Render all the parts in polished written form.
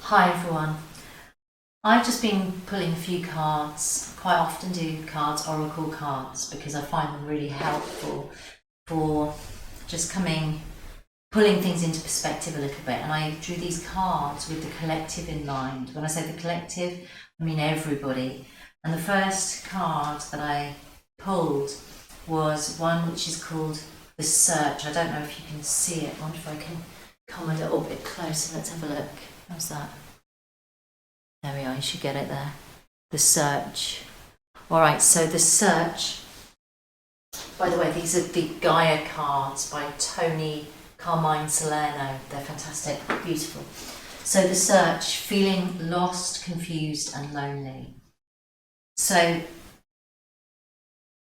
Hi everyone. I've just been pulling a few cards. Quite often do cards, oracle cards, because I find them really helpful for just pulling things into perspective a little bit. And I drew these cards with the collective in mind. When I say the collective, I mean everybody. And the first card that I pulled was one which is called The Search. I don't know if you can see it. I wonder if I can come a little bit closer. Let's have a look. How's that? There we are, you should get it there. The Search. Alright, so The Search. By the way, these are the Gaia cards by Tony Carmine Salerno. They're fantastic, beautiful. So The Search, feeling lost, confused and lonely. So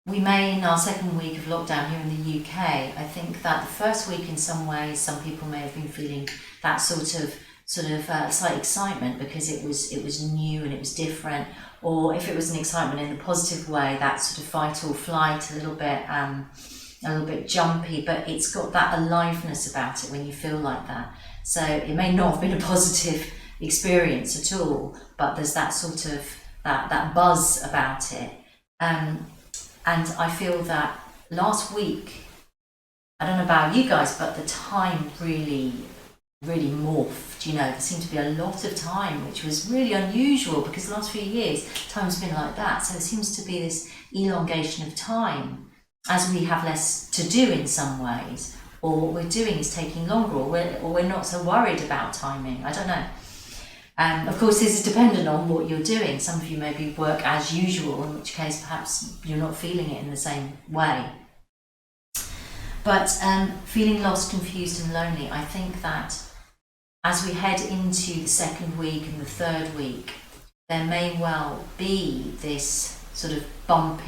we may, in our second week of lockdown here in the UK, I think that the first week in some ways, some people may have been feeling that sort of slight excitement because it was new and it was different, or if it was an excitement in the positive way, that sort of fight or flight, a little bit jumpy, but it's got that aliveness about it when you feel like that. So it may not have been a positive experience at all, but there's that sort of that buzz about it. And I feel that last week, I don't know about you guys, but the time really morphed. There seemed to be a lot of time, which was really unusual because the last few years time's been like that. So there seems to be this elongation of time as we have less to do in some ways, or what we're doing is taking longer, or we're not so worried about timing. I don't know. Of course, this is dependent on what you're doing. Some of you maybe work as usual, in which case perhaps you're not feeling it in the same way. But feeling lost, confused and lonely, I think that as we head into the second week and the third week, there may well be this sort of bump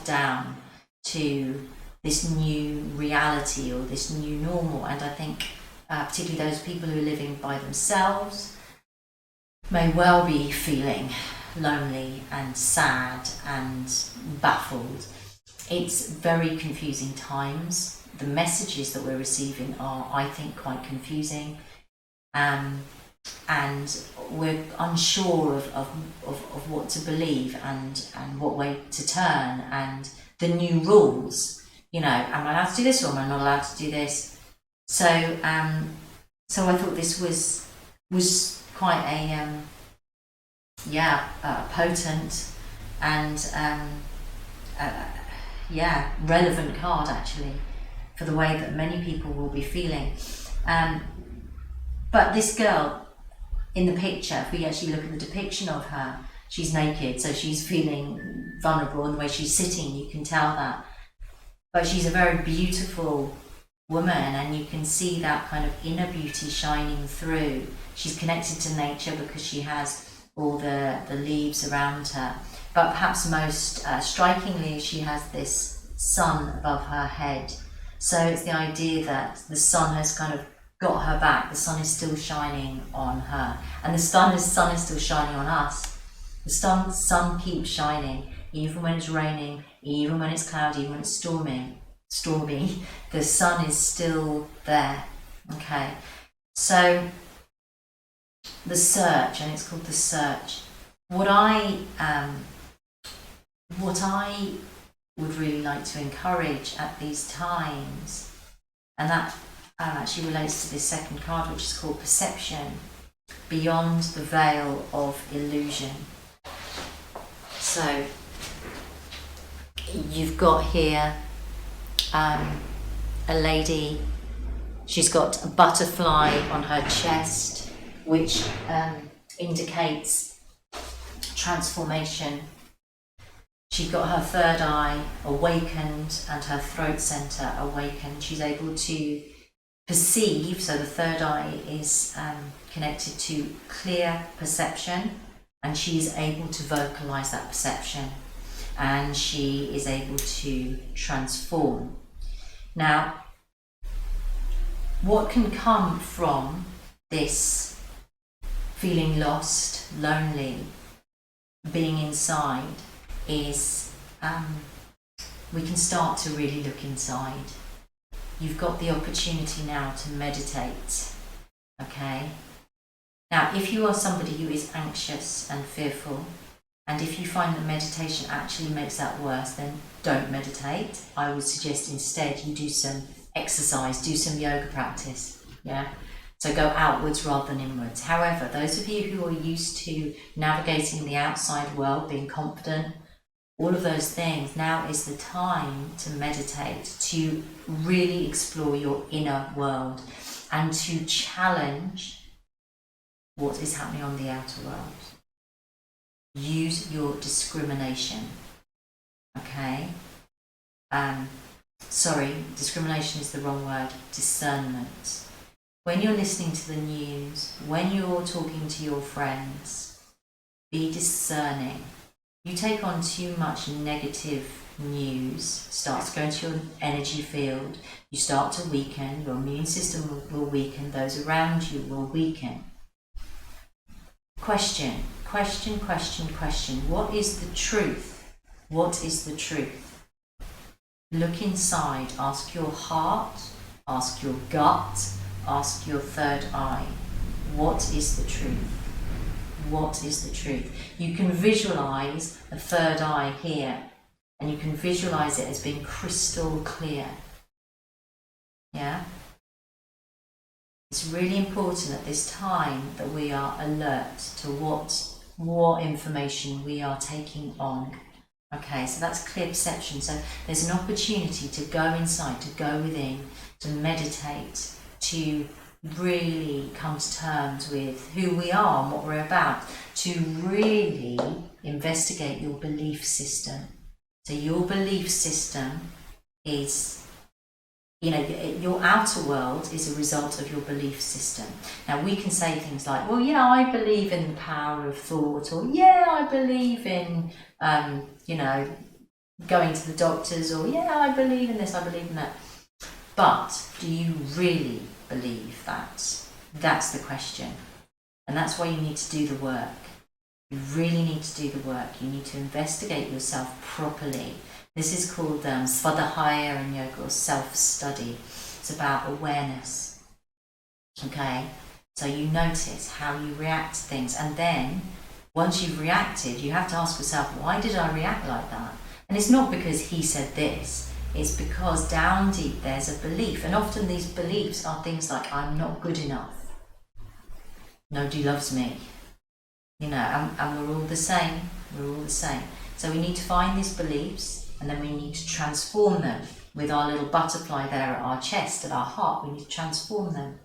down to this new reality or this new normal. And I think particularly those people who are living by themselves may well be feeling lonely and sad and baffled. It's very confusing times. The messages that we're receiving are, I think, quite confusing. And we're unsure of what to believe and what way to turn, and the new rules. Am I allowed to do this or am I not allowed to do this? So I thought this was quite a potent and relevant card actually for the way that many people will be feeling. But this girl in the picture, if we actually look at the depiction of her, she's naked, so she's feeling vulnerable, and the way she's sitting, you can tell that. But she's a very beautiful woman, and you can see that kind of inner beauty shining through. She's connected to nature because she has all the leaves around her. But perhaps most strikingly, she has this sun above her head. So it's the idea that the sun has kind of got her back. The sun is still shining on her, and the sun is still shining on us. The sun keeps shining even when it's raining, even when it's cloudy, even when it's stormy. The sun is still there. Okay, so The Search, and it's called The Search. What I would really like to encourage at these times, and that actually relates to this second card, which is called Perception, Beyond the Veil of Illusion. So you've got here a lady. She's got a butterfly on her chest, which indicates transformation. She's got her third eye awakened and her throat center awakened. She's able to perceive, so the third eye is connected to clear perception, and she's able to vocalize that perception, and she is able to transform. Now, what can come from this feeling lost, lonely, being inside is we can start to really look inside. You've got the opportunity now to meditate, okay? Now, if you are somebody who is anxious and fearful, and if you find that meditation actually makes that worse, then don't meditate. I would suggest instead you do some exercise, do some yoga practice. Yeah. So go outwards rather than inwards. However, those of you who are used to navigating the outside world, being confident, all of those things, now is the time to meditate, to really explore your inner world and to challenge what is happening on the outer world. Use your discrimination. Okay? Discrimination is the wrong word. Discernment. When you're listening to the news, when you're talking to your friends, be discerning. You take on too much negative news, starts going to your energy field, you start to weaken, your immune system will weaken, those around you will weaken. Question. What is the truth? What is the truth? Look inside, ask your heart, ask your gut, ask your third eye. What is the truth? What is the truth? You can visualize a third eye here, and you can visualize it as being crystal clear. Yeah? It's really important at this time that we are alert to what information we are taking on. Okay, so that's clear perception. So there's an opportunity to go inside, to go within, to meditate, to really come to terms with who we are and what we're about, to really investigate your belief system. So your belief system is, your outer world is a result of your belief system. Now we can say things like, well, yeah, I believe in the power of thought, or yeah, I believe in, going to the doctors, or yeah, I believe in this, I believe in that. But do you really believe that? That's the question. And that's why you need to do the work. You really need to do the work. You need to investigate yourself properly. This is called svadhyaya in yoga, or self-study. It's about awareness. Okay? So you notice how you react to things. And then, once you've reacted, you have to ask yourself, why did I react like that? And it's not because he said this. It's because down deep there's a belief. And often these beliefs are things like, I'm not good enough. Nobody loves me. And we're all the same. We're all the same. So we need to find these beliefs, and then we need to transform them with our little butterfly there at our chest, at our heart. We need to transform them.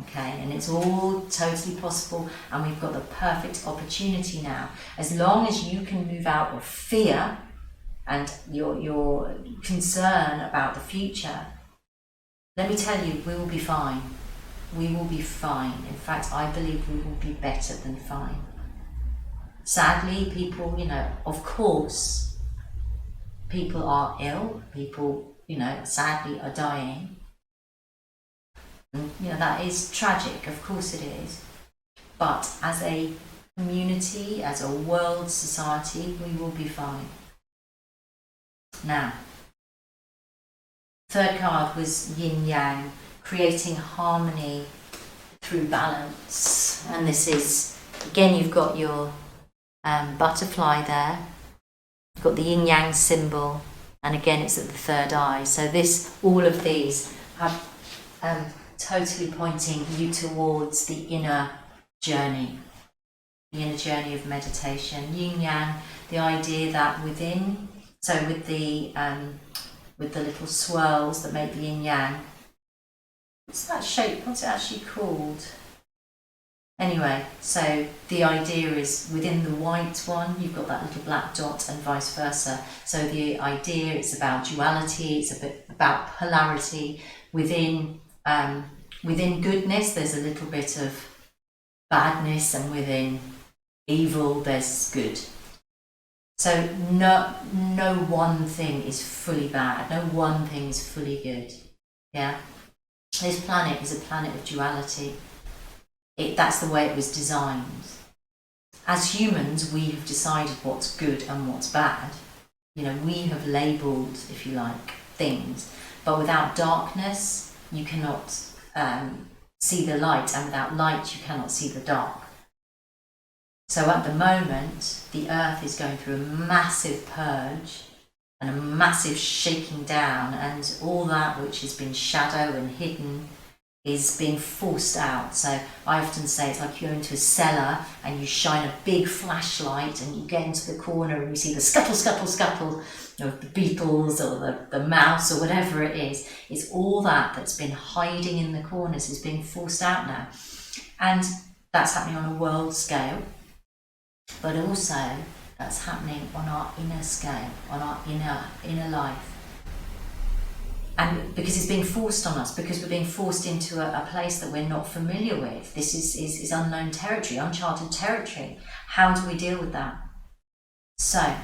Okay, and it's all totally possible, and we've got the perfect opportunity now. As long as you can move out of fear and your concern about the future, let me tell you, we will be fine. We will be fine. In fact, I believe we will be better than fine. Sadly, people, of course, people are ill. People, sadly are dying. And, that is tragic. Of course it is. But as a community, as a world society, we will be fine. Now, third card was yin yang, creating harmony through balance. And this is, again, you've got your butterfly there. You've got the yin yang symbol, and again it's at the third eye. So all of these are totally pointing you towards the inner journey of meditation. Yin yang, the idea that within, so with the little swirls that make the yin yang, what's that shape? What's it actually called? Anyway, so the idea is within the white one, you've got that little black dot, and vice versa. So the idea, it's about duality, it's a bit about polarity. Within goodness, there's a little bit of badness, and within evil, there's good. So no one thing is fully bad, no one thing is fully good. Yeah? This planet is a planet of duality. That's the way it was designed. As humans, we have decided what's good and what's bad. We have labelled, if you like, things. But without darkness, you cannot see the light, and without light you cannot see the dark. So at the moment, the earth is going through a massive purge and a massive shaking down, and all that which has been shadow and hidden is being forced out. So I often say it's like you're into a cellar and you shine a big flashlight and you get into the corner and you see the scuttle, scuttle, scuttle of the beetles or the mouse or whatever it is. It's all that that's been hiding in the corners is being forced out now. And that's happening on a world scale, but also that's happening on our inner scale, on our inner life. And because it's being forced on us, because we're being forced into a place that we're not familiar with. This is unknown territory, uncharted territory. How do we deal with that? So,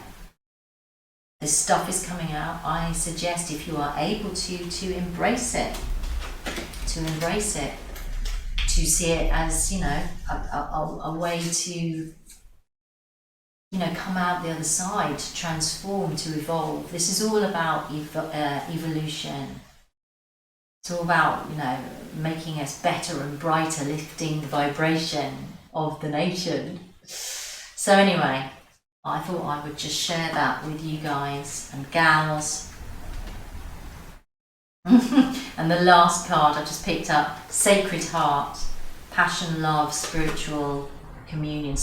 this stuff is coming out. I suggest, if you are able to embrace it, to see it as, a way to, come out the other side, to transform, to evolve. This is all about evolution. It's all about, making us better and brighter, lifting the vibration of the nation. So anyway, I thought I would just share that with you guys and gals. And the last card I just picked up, Sacred Heart, Passion, Love, Spiritual Communion.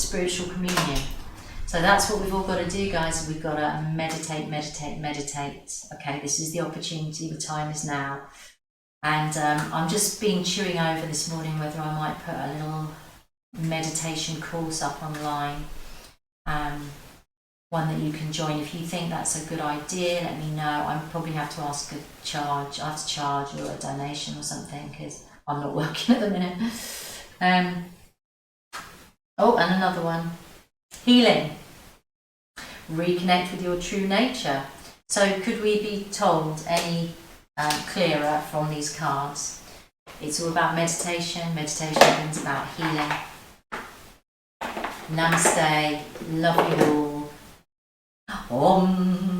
So that's what we've all got to do, guys. We've got to meditate. Okay, this is the opportunity, the time is now. And I'm just chewing over this morning whether I might put a little meditation course up online. One that you can join. If you think that's a good idea, let me know. I probably have to ask a charge. I have to charge or a donation or something because I'm not working at the minute. And another one. Healing. Reconnect with your true nature. So could we be told any clearer from these cards? It's all about meditation. Meditation is about healing. Namaste. Love you all. Om.